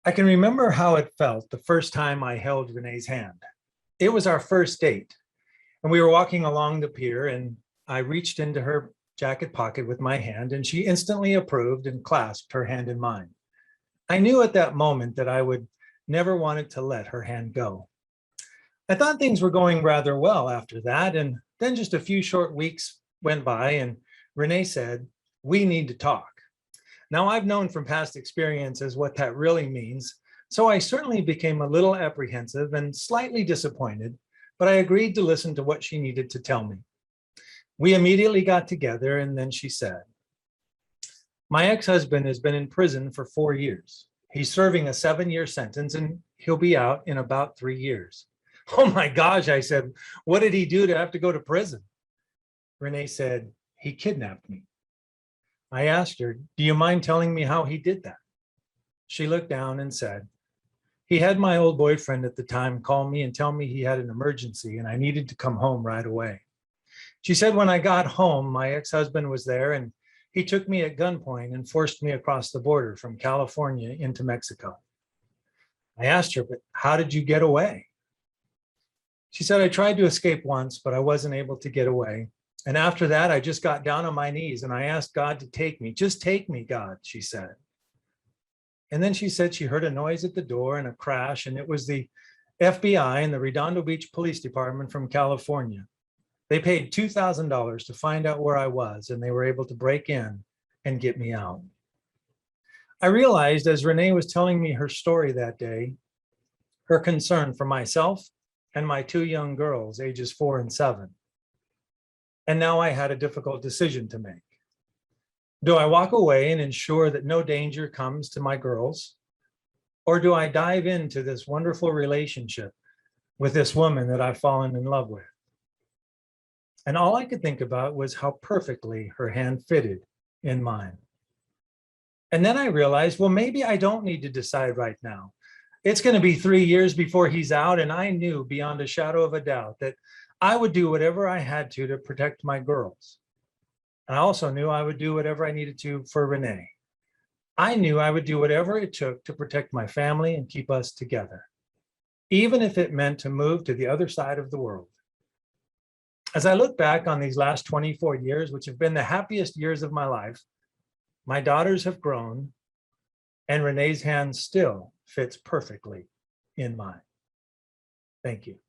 I can remember how it felt the first time I held Renee's hand. It was our first date, and we were walking along the pier, and I reached into her jacket pocket with my hand, and she instantly approved and clasped her hand in mine. I knew at that moment that I would never wanted to let her hand go. I thought things were going rather well after that, and then just a few short weeks went by, and Renee said, "We need to talk." Now, I've known from past experiences what that really means, so I certainly became a little apprehensive and slightly disappointed, but I agreed to listen to what she needed to tell me. We immediately got together, and then she said, "My ex-husband has been in prison for 4 years. He's serving a 7-year sentence, and he'll be out in about 3 years." "Oh my gosh," I said, "what did he do to have to go to prison?" Renee said, "He kidnapped me." I asked her, "Do you mind telling me how he did that?" She looked down and said, "He had my old boyfriend at the time call me and tell me he had an emergency and I needed to come home right away. She said when I got home, my ex-husband was there and he took me at gunpoint and forced me across the border from California into Mexico." I asked her, "But how did you get away?" She said, "I tried to escape once, but I wasn't able to get away. And after that, I just got down on my knees and I asked God to take me. Just take me, God," she said. And then she said she heard a noise at the door and a crash, and it was the FBI and the Redondo Beach Police Department from California. They paid $2,000 to find out where I was, and they were able to break in and get me out. I realized as Renee was telling me her story that day, her concern for myself and my two young girls, ages 4 and 7. And now I had a difficult decision to make. Do I walk away and ensure that no danger comes to my girls? Or do I dive into this wonderful relationship with this woman that I've fallen in love with? And all I could think about was how perfectly her hand fitted in mine. And then I realized, well, maybe I don't need to decide right now. It's going to be 3 years before he's out, and I knew beyond a shadow of a doubt that I would do whatever I had to protect my girls. I also knew I would do whatever I needed to for Renee. I knew I would do whatever it took to protect my family and keep us together, even if it meant to move to the other side of the world. As I look back on these last 24 years, which have been the happiest years of my life, my daughters have grown, and Renee's hand still fits perfectly in mine. Thank you.